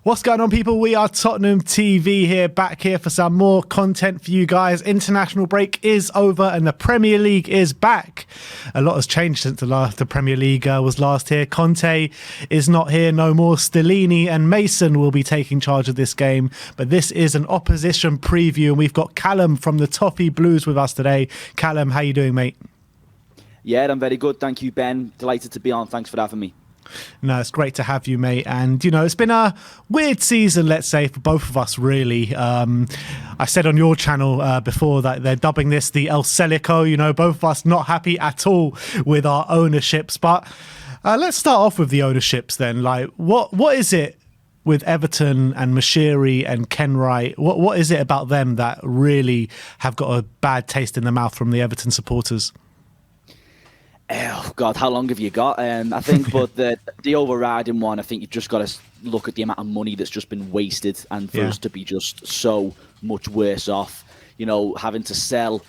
What's going on, people? We are Tottenham TV here, back here for some more content for you guys. International break is over and the Premier League is back. A lot has changed since the Premier League was last here. Conte is not here no more. Stellini and Mason will be taking charge of this game. But this is an opposition preview, and we've got Callum from the Toffee Blues with us today. Callum, how you doing, mate? Yeah, I'm very good. Thank you, Ben. Delighted to be on. Thanks for having me. No, it's great to have you, mate. And, you know, it's been a weird season, let's say, for both of us, really. I said on your channel before that they're dubbing this the El Celico. You know, both of us not happy at all with our ownerships. But let's start off with the ownerships then. Like, what is it with Everton and Mashiri and Ken Wright? What is it about them that really have got a bad taste in the mouth from the Everton supporters? Oh, God, how long have you got? I think, but the overriding one, I think you've just got to look at the amount of money that's just been wasted, and for us to be just so much worse off, you know, having to sell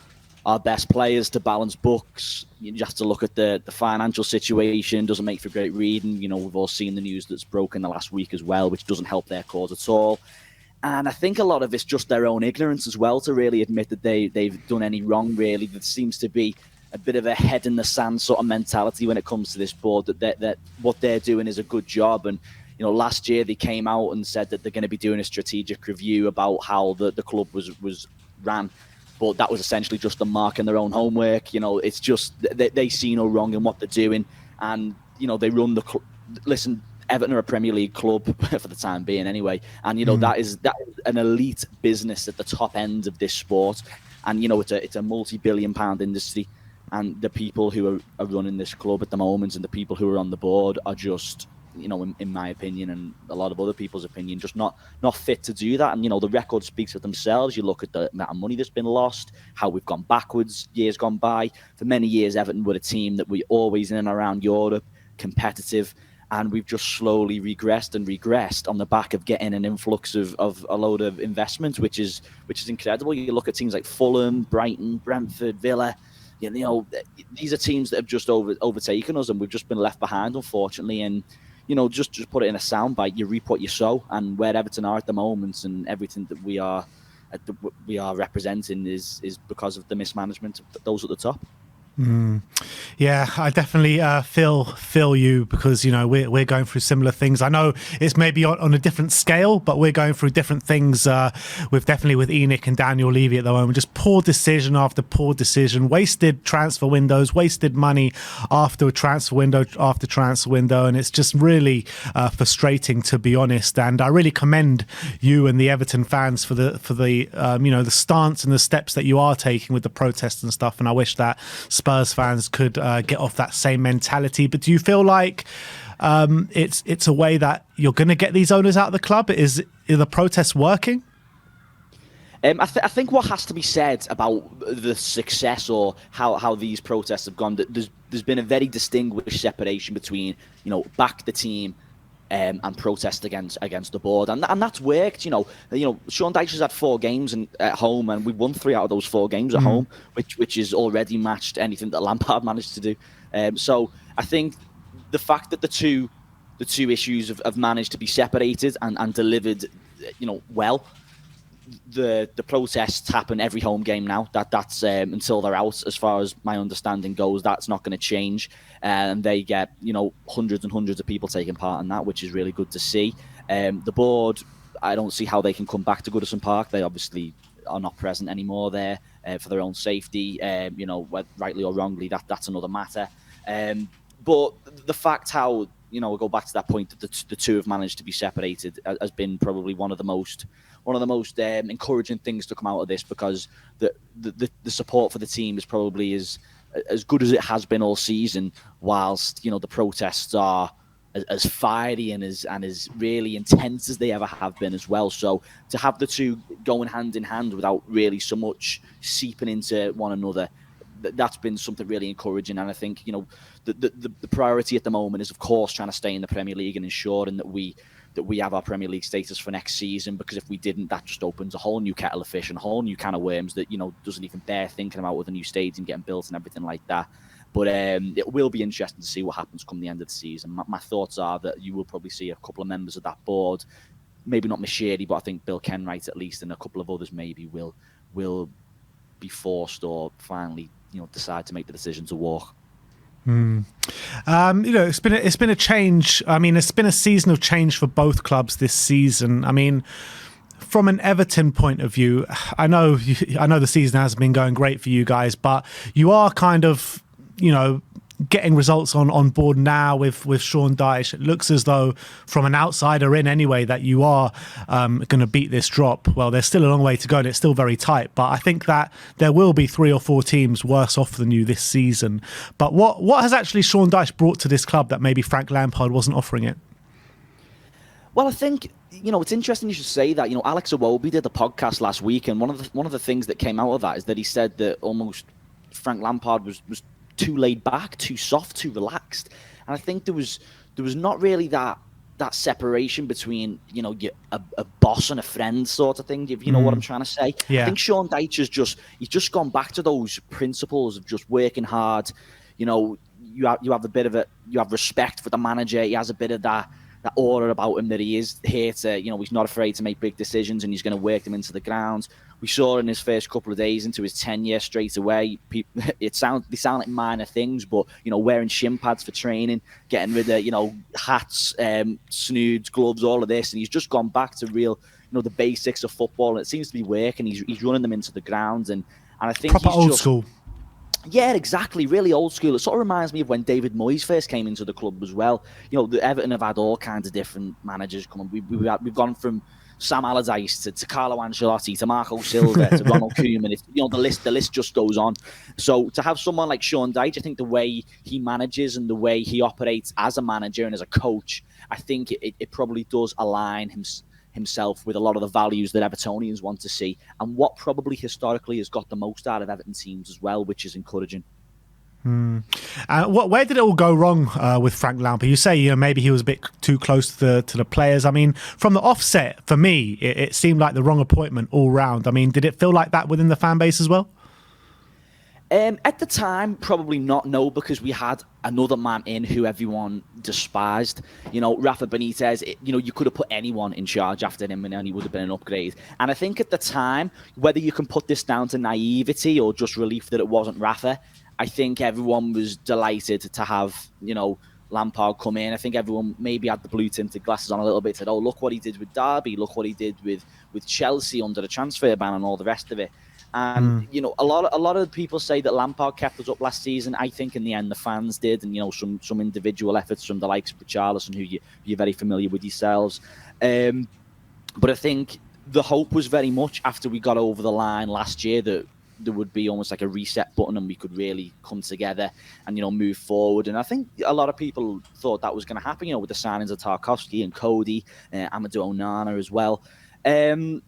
our best players to balance books. You just have to look at the financial situation. Doesn't make for great reading. You know, we've all seen the news that's broken the last week as well, which doesn't help their cause at all. And I think a lot of it's just their own ignorance as well to really admit that they've done any wrong, really. There seems to be a bit of a head in the sand sort of mentality when it comes to this board, that what they're doing is a good job. And, you know, last year they came out and said that they're going to be doing a strategic review about how the club was ran. But that was essentially just them marking their own homework. You know, it's just they see no wrong in what they're doing. And, you know, they run the club. Listen, Everton are a Premier League club for the time being anyway. And, you know, that is an elite business at the top end of this sport. And, you know, it's a multi-billion-pound industry. And the people who are running this club at the moment and the people who are on the board are just, you know, in my opinion and a lot of other people's opinion, just not fit to do that. And, you know, the record speaks for themselves. You look at the amount of money that's been lost, how we've gone backwards, years gone by. For many years, Everton were a team that we always in and around Europe, competitive. And we've just slowly regressed on the back of getting an influx of a load of investment, which is incredible. You look at teams like Fulham, Brighton, Brentford, Villa. You know, these are teams that have just overtaken us, and we've just been left behind, unfortunately. And, you know, just put it in a soundbite: you reap what you sow. And where Everton are at the moment, and everything that we are representing, is because of the mismanagement of those at the top. Yeah, I definitely feel you, because, you know, we're going through similar things. I know it's maybe on a different scale, but we're going through different things with Enoch and Daniel Levy at the moment. Just poor decision after poor decision, wasted transfer windows, wasted money after transfer window, and it's just really frustrating, to be honest. And I really commend you and the Everton fans for the you know, the stance and the steps that you are taking with the protests and stuff. And I wish that Spurs fans could get off that same mentality. But do you feel like it's a way that you're going to get these owners out of the club? Are the protests working? I think what has to be said about the success or how these protests have gone, that there's been a very distinguished separation between, you know, back the team and protest against the board, and that's worked. You know, Sean Dyche has had 4 games at home, and we won 3 out of those 4 games at home, which is already matched anything that Lampard managed to do. So I think the fact that the two issues have managed to be separated and delivered, you know, well. The protests happen every home game now. That's until they're out, as far as my understanding goes. That's not going to change, and they get, you know, hundreds and hundreds of people taking part in that, which is really good to see. The board, I don't see how they can come back to Goodison Park. They obviously are not present anymore there for their own safety. You know, rightly or wrongly, that's another matter. But the fact how, you know, we'll go back to that point, that the two have managed to be separated has been probably one of the most encouraging things to come out of this, because the support for the team is probably as good as it has been all season, whilst, you know, the protests are as fiery and as really intense as they ever have been as well. So to have the two going hand in hand without really so much seeping into one another, that's been something really encouraging. And I think, you know, the priority at the moment is, of course, trying to stay in the Premier League and ensuring that we have our Premier League status for next season, because if we didn't, that just opens a whole new kettle of fish and a whole new can of worms that, you know, doesn't even bear thinking about, with a new stadium getting built and everything like that. But it will be interesting to see what happens come the end of the season. My thoughts are that you will probably see a couple of members of that board maybe not Mashiri, but I think Bill Kenwright at least, and a couple of others maybe will be forced or finally, decide to make the decision to walk. It's been a change. I mean, it's been a season of change for both clubs this season. I mean, from an Everton point of view, I know the season hasn't been going great for you guys, but you are kind of, getting results on board now with Sean Dyche. It looks as though, from an outsider in anyway, that you are going to beat this drop. Well, there's still a long way to go and it's still very tight, but I think that there will be 3 or 4 teams worse off than you this season. But what has actually Sean Dyche brought to this club that maybe Frank Lampard wasn't offering it? Well, I think, it's interesting you should say that. Alex Iwobi did the podcast last week, and one of the things that came out of that is that he said that almost Frank Lampard was too laid back, too soft, too relaxed. And I think there was not really that separation between, a boss and a friend sort of thing, if you know what I'm trying to say. Yeah. I think Sean Dyche he's just gone back to those principles of just working hard. You have respect for the manager. He has a bit of that aura about him, that he is here to, he's not afraid to make big decisions and he's going to work them into the ground. We saw in his first couple of days into his tenure straight away. They sound like minor things, but wearing shin pads for training, getting rid of hats, snoods, gloves, all of this, and he's just gone back to real the basics of football, and it seems to be working. He's running them into the ground, and I think proper old school. Yeah, exactly. Really old school. It sort of reminds me of when David Moyes first came into the club as well. The Everton have had all kinds of different managers come on. We've gone from Sam Allardyce to Carlo Ancelotti to Marco Silva to Ronald Koeman. The list just goes on. So to have someone like Sean Dyche, I think the way he manages and the way he operates as a manager and as a coach, I think it probably does align himself with a lot of the values that Evertonians want to see, and what probably historically has got the most out of Everton teams as well, which is encouraging. Where did it all go wrong with Frank Lampard? You say maybe he was a bit too close to the players. I mean, from the offset, for me, it seemed like the wrong appointment all round. I mean, did it feel like that within the fan base as well? At the time, probably not, no, because we had another man in who everyone despised. Rafa Benitez, you could have put anyone in charge after him and he would have been an upgrade. And I think at the time, whether you can put this down to naivety or just relief that it wasn't Rafa, I think everyone was delighted to have, Lampard come in. I think everyone maybe had the blue-tinted glasses on a little bit, said, oh, look what he did with Derby, look what he did with Chelsea under the transfer ban and all the rest of it. And a lot of people say that Lampard kept us up last season. I think in the end the fans did, and some individual efforts from the likes of Richarlison, who you're very familiar with yourselves. But I think the hope was very much after we got over the line last year that there would be almost like a reset button and we could really come together and move forward. And I think a lot of people thought that was going to happen. With the signings of Tarkowski and Cody, Amadou Onana as well, and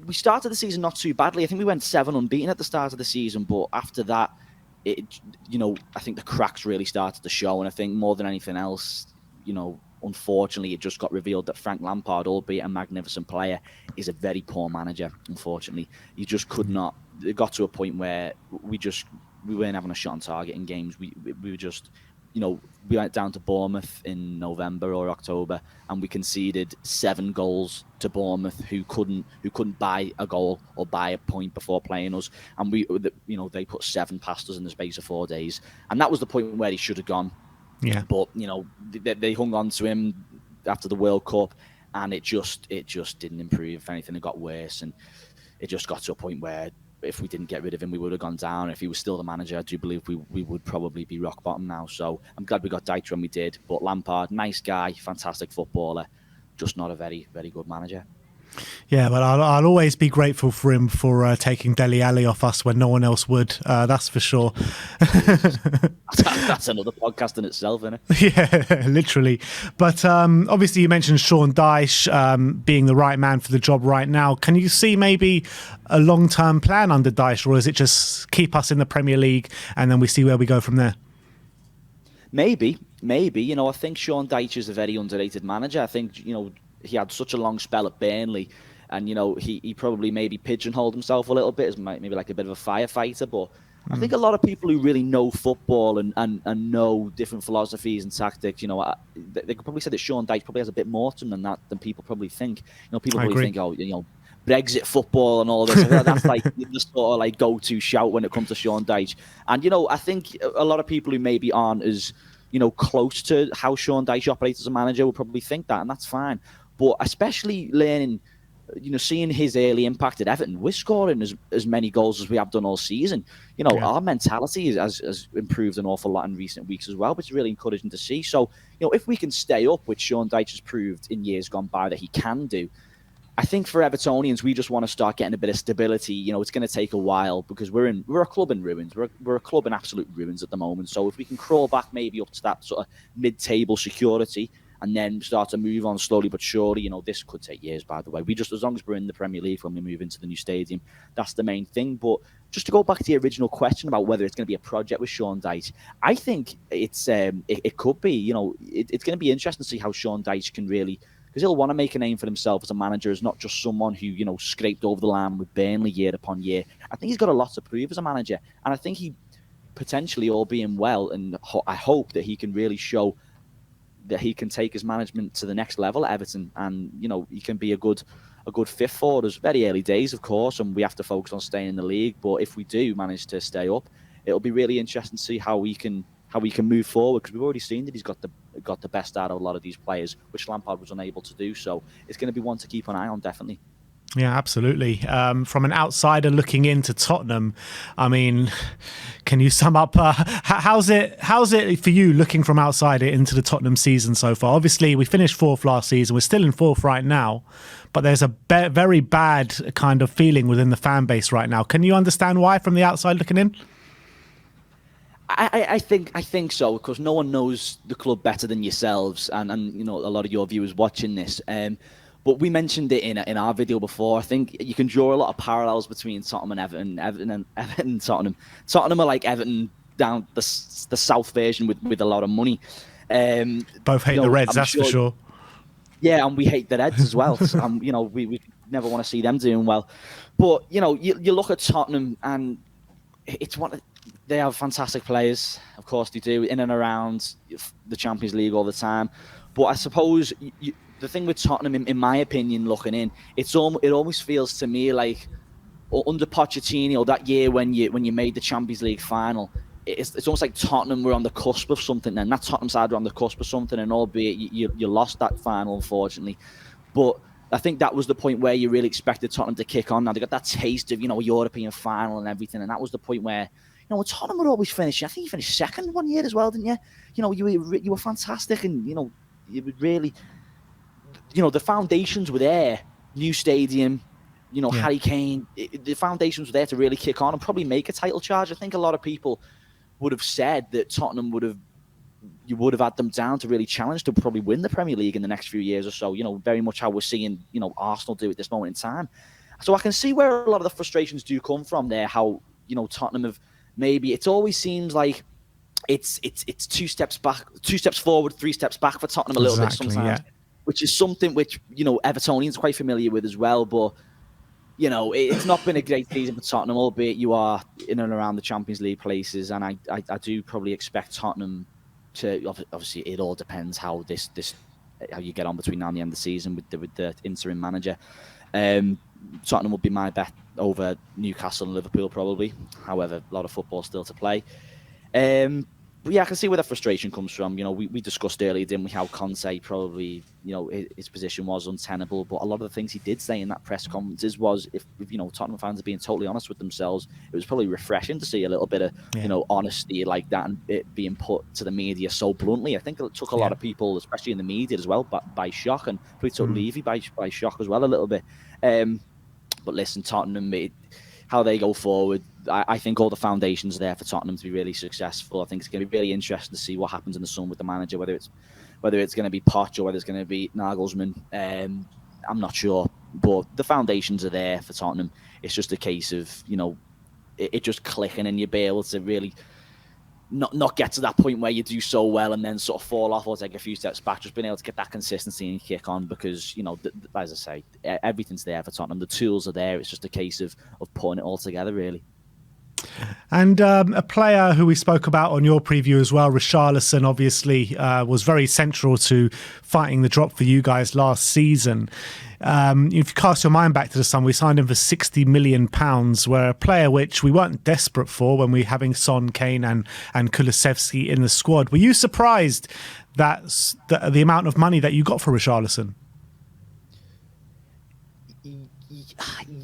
we started the season not too badly. I think we went 7 unbeaten at the start of the season, but after that, I think the cracks really started to show. And I think more than anything else, unfortunately, it just got revealed that Frank Lampard, albeit a magnificent player, is a very poor manager. Unfortunately, he just could not. It got to a point where we weren't having a shot on target in games. We were just. We went down to Bournemouth in November or October, and we conceded 7 goals to Bournemouth, who couldn't buy a goal or buy a point before playing us. And they put 7 past us in the space of 4 days, and that was the point where he should have gone. Yeah. But they hung on to him after the World Cup, and it just didn't improve. If anything, it got worse, and it just got to a point where, if we didn't get rid of him, we would have gone down. If he was still the manager, I do believe we would probably be rock bottom now. So I'm glad we got Dyche when we did. But Lampard, nice guy, fantastic footballer, just not a very, very good manager. Yeah, but I'll always be grateful for him for taking Dele Alli off us when no one else would. That's for sure. That's another podcast in itself, isn't it? Yeah, literally. But obviously you mentioned Sean Dyche being the right man for the job right now. Can you see maybe a long-term plan under Dyche, or is it just keep us in the Premier League and then we see where we go from there? Maybe. I think Sean Dyche is a very underrated manager. I think, he had such a long spell at Burnley, and he probably maybe pigeonholed himself a little bit as maybe like a bit of a firefighter. But I think a lot of people who really know football and know different philosophies and tactics, they could probably say that Sean Dyche probably has a bit more to him than people probably think. People I probably agree. think, Brexit football and all this. That's like the sort of like go-to shout when it comes to Sean Dyche. And I think a lot of people who maybe aren't as close to how Sean Dyche operates as a manager will probably think that, and that's fine. But especially learning, seeing his early impact at Everton, we're scoring as many goals as we have done all season. Our mentality has improved an awful lot in recent weeks as well, which is really encouraging to see. So, if we can stay up, which Sean Dyche has proved in years gone by that he can do, I think for Evertonians, we just want to start getting a bit of stability. It's going to take a while because we're a club in ruins. We're a club in absolute ruins at the moment. So if we can crawl back maybe up to that sort of mid-table security and then start to move on slowly but surely, this could take years, by the way. As long as we're in the Premier League when we move into the new stadium, that's the main thing. But just to go back to the original question about whether it's going to be a project with Sean Dyche, I think it could be. It's going to be interesting to see how Sean Dyche can really, because he'll want to make a name for himself as a manager, as not just someone who, scraped over the line with Burnley year upon year. I think he's got a lot to prove as a manager. And I think he potentially, all being well, and I hope that he can really show that he can take his management to the next level at Everton. And, he can be a good fifth forward. It's very early days, of course, and we have to focus on staying in the league. But if we do manage to stay up, it'll be really interesting to see how we can move forward, because we've already seen that he's got the best out of a lot of these players, which Lampard was unable to do. So it's going to be one to keep an eye on, definitely. Yeah, absolutely. From an outsider looking into Tottenham, I mean, can you sum up how's it for you looking from outside into the Tottenham season so far? Obviously, we finished fourth last season. We're still in fourth right now, but there's a very bad kind of feeling within the fan base right now. Can you understand why from the outside looking in? I think so, because no one knows the club better than yourselves and a lot of your viewers watching this. But we mentioned it in our video before. I think you can draw a lot of parallels between Tottenham and Everton. Everton and Tottenham. Tottenham are like Everton down the south version with a lot of money. Both hate the Reds, that's for sure. Yeah, and we hate the Reds as well. So, we never want to see them doing well. But you look at Tottenham, and it's they have fantastic players, of course they do, in and around the Champions League all the time. But I suppose the thing with Tottenham, in my opinion, looking in, it almost feels to me like under Pochettino, that year when you made the Champions League final, it's almost like Tottenham were on the cusp of something then. That Tottenham side were on the cusp of something, and albeit you lost that final, unfortunately. But I think that was the point where you really expected Tottenham to kick on. Now, they got that taste of, a European final and everything, and that was the point where, Tottenham would always finish. I think you finished second one year as well, didn't you? You were fantastic, and, you would really, the foundations were there. New stadium, Harry Kane, the foundations were there to really kick on and probably make a title charge. I think a lot of people would have said that Tottenham would have had them down to really challenge to probably win the Premier League in the next few years or so, very much how we're seeing, Arsenal do at this moment in time. So I can see where a lot of the frustrations do come from there, how, Tottenham have maybe, it always seems like it's 2 steps back, 2 steps forward, 3 steps back for Tottenham a little bit sometimes, which is something which, Evertonians are quite familiar with as well. But, it's not been a great season for Tottenham, albeit you are in and around the Champions League places. And I do probably expect Tottenham to, obviously it all depends how how you get on between now and the end of the season with the interim manager. Tottenham will be my bet over Newcastle and Liverpool probably. However, a lot of football still to play. But yeah, I can see where the frustration comes from. We discussed earlier, didn't we, how Conte probably, his position was untenable. But a lot of the things he did say in that press conferences was, if Tottenham fans are being totally honest with themselves, it was probably refreshing to see a little bit of, honesty like that and it being put to the media so bluntly. I think it took a lot of people, especially in the media as well, by shock, and probably took Levy by shock as well a little bit. But listen, Tottenham, how they go forward, I think all the foundations are there for Tottenham to be really successful. I think it's going to be really interesting to see what happens in the summer with the manager, whether it's going to be Poch or whether it's going to be Nagelsmann. I'm not sure, but the foundations are there for Tottenham. It's just a case of it just clicking, and you'll be able to really not get to that point where you do so well and then sort of fall off or take a few steps back. Just being able to get that consistency and kick on, because as I say, everything's there for Tottenham. The tools are there. It's just a case of putting it all together, really. And a player who we spoke about on your preview as well, Richarlison, obviously was very central to fighting the drop for you guys last season. If you cast your mind back to the summer, we signed him for £60 million, where a player which we weren't desperate for when we were having Son, Kane and Kulusevski in the squad. Were you surprised that the amount of money that you got for Richarlison?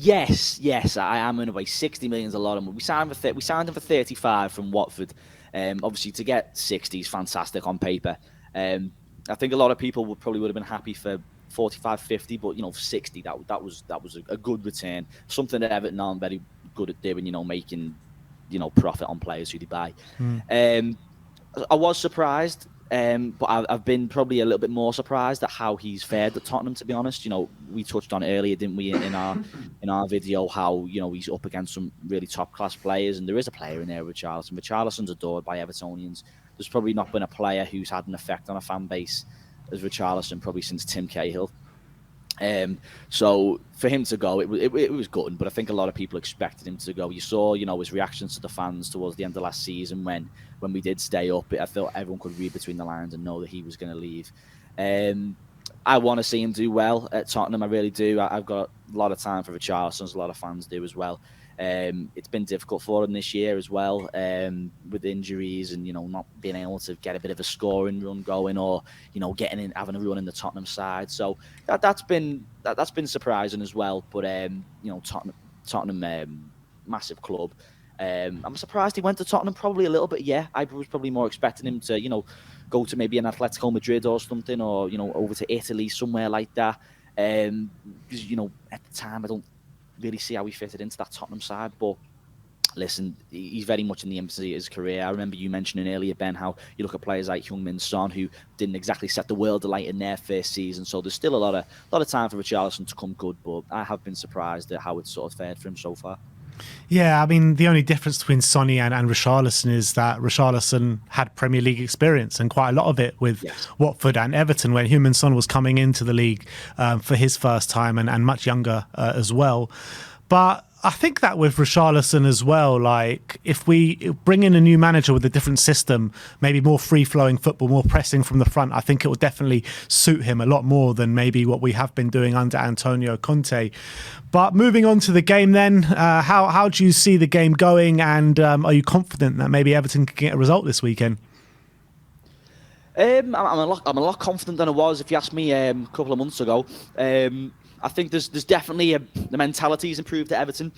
Yes, I am in a way. 60 million is a lot of money. We signed him for 35 from Watford. Obviously, to get 60 is fantastic on paper. I think a lot of people would have been happy for 45, 50, but for 60, that was a good return. Something that Everton aren't very good at doing. Making profit on players who they buy. I was surprised. But I've been probably a little bit more surprised at how he's fared at Tottenham, to be honest. We touched on it earlier, didn't we, in our video, how he's up against some really top class players, and there is a player in there, Richarlison. Richarlison's adored by Evertonians. There's probably not been a player who's had an effect on a fan base as Richarlison probably since Tim Cahill. So for him to go, it was good, but I think a lot of people expected him to go. You saw, his reactions to the fans towards the end of last season when we did stay up. I felt everyone could read between the lines and know that he was going to leave. I want to see him do well at Tottenham. I really do. I've got a lot of time for Richarlison, as a lot of fans do as well. It's been difficult for him this year as well, with injuries and not being able to get a bit of a scoring run going, or getting in, having a run in the Tottenham side. So that's been surprising as well. But Tottenham, massive club. I'm surprised he went to Tottenham. Probably a little bit. Yeah, I was probably more expecting him to go to maybe an Atletico Madrid or something, or over to Italy, somewhere like that. Because at the time I don't really see how he fitted into that Tottenham side. But listen, he's very much in the infancy of his career. I remember you mentioning earlier, Ben, how you look at players like Heung-min Son, who didn't exactly set the world alight in their first season. So there's still a lot of time for Richarlison to come good. But I have been surprised at how it's sort of fared for him so far. Yeah, I mean, the only difference between Sonny and Richarlison is that Richarlison had Premier League experience, and quite a lot of it with Watford and Everton, when Heung-min Son was coming into the league for his first time, and much younger as well. But I think that with Richarlison as well, like if we bring in a new manager with a different system, maybe more free-flowing football, more pressing from the front, I think it will definitely suit him a lot more than maybe what we have been doing under Antonio Conte. But moving on to the game then, how do you see the game going, and are you confident that maybe Everton can get a result this weekend? I'm a lot confident than I was if you asked me a couple of months ago. I think there's definitely the mentality's improved at Everton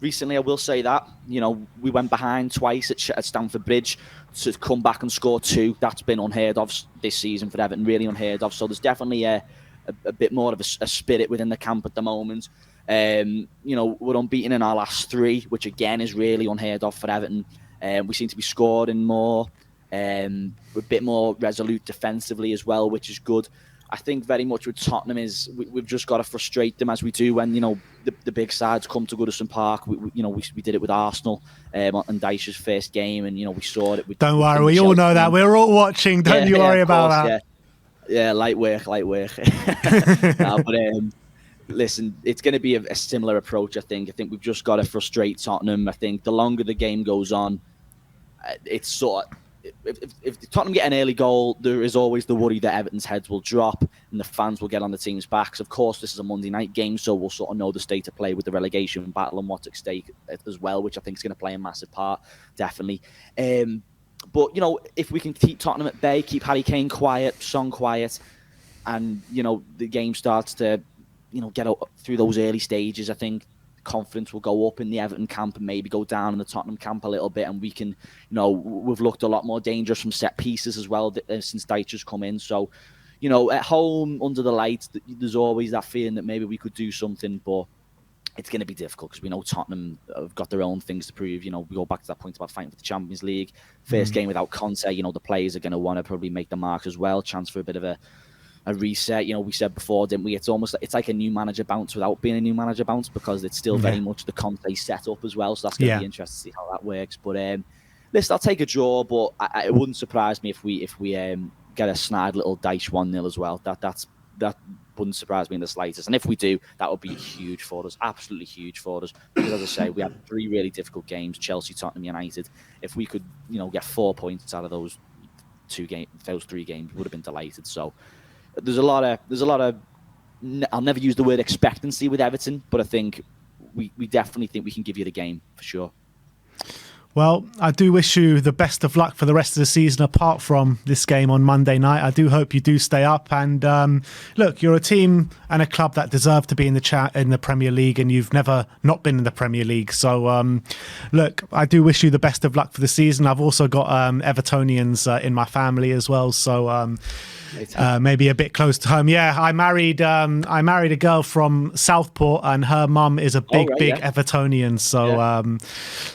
recently. I will say that. We went behind twice at Stamford Bridge to come back and score 2. That's been unheard of this season for Everton, really unheard of. So there's definitely a bit more of a spirit within the camp at the moment. We're unbeaten in our last 3, which again is really unheard of for Everton. We seem to be scoring more. We're a bit more resolute defensively as well, which is good. I think very much with Tottenham is we've just got to frustrate them, as we do when the big sides come to Goodison Park. We did it with Arsenal on Dyche's first game, and we saw it. Don't worry, we all know that. We're all watching. Don't you worry about that. Yeah, light work. Listen, it's going to be a similar approach. I think we've just got to frustrate Tottenham. I think the longer the game goes on, it's sort of. If Tottenham get an early goal, there is always the worry that Everton's heads will drop and the fans will get on the team's backs. Of course, this is a Monday night game, so we'll sort of know the state of play with the relegation battle and what's at stake as well, which I think is going to play a massive part, definitely. But, if we can keep Tottenham at bay, keep Harry Kane quiet, Son quiet, and, the game starts to, get through those early stages, I think confidence will go up in the Everton camp and maybe go down in the Tottenham camp a little bit, and we can, we've looked a lot more dangerous from set pieces as well since Dyche's come in. So, at home under the lights, there's always that feeling that maybe we could do something, but it's going to be difficult because we know Tottenham have got their own things to prove. We go back to that point about fighting for the Champions League. First game without Conte, the players are going to want to probably make the mark as well. Chance for a bit of a reset. We said before, didn't we? It's like a new manager bounce without being a new manager bounce, because it's still very much the Conte setup as well. So that's going to be interesting to see how that works. But listen, I'll take a draw, but it wouldn't surprise me if we get a snide little Dyche 1-0 as well. But wouldn't surprise me in the slightest. And if we do, that would be huge for us, absolutely huge for us. Because as I say, we had 3 really difficult games: Chelsea, Tottenham, United. If we could, get 4 points out of those 3 games, would have been delighted. So there's a lot of. I'll never use the word expectancy with Everton, but I think we definitely think we can give you the game for sure. Well, I do wish you the best of luck for the rest of the season, apart from this game on Monday night. I do hope you do stay up. And look, you're a team and a club that deserve to be in the Premier League, and you've never not been in the Premier League. So, look, I do wish you the best of luck for the season. I've also got Evertonians in my family as well. So maybe a bit close to home. Yeah, I married a girl from Southport, and her mum is a big Evertonian. So,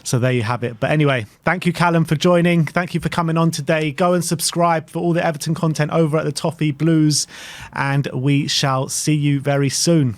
so there you have it. But anyway, thank you, Callum, for joining. Thank you for coming on today. Go and subscribe for all the Everton content over at the Toffee Blues, and we shall see you very soon.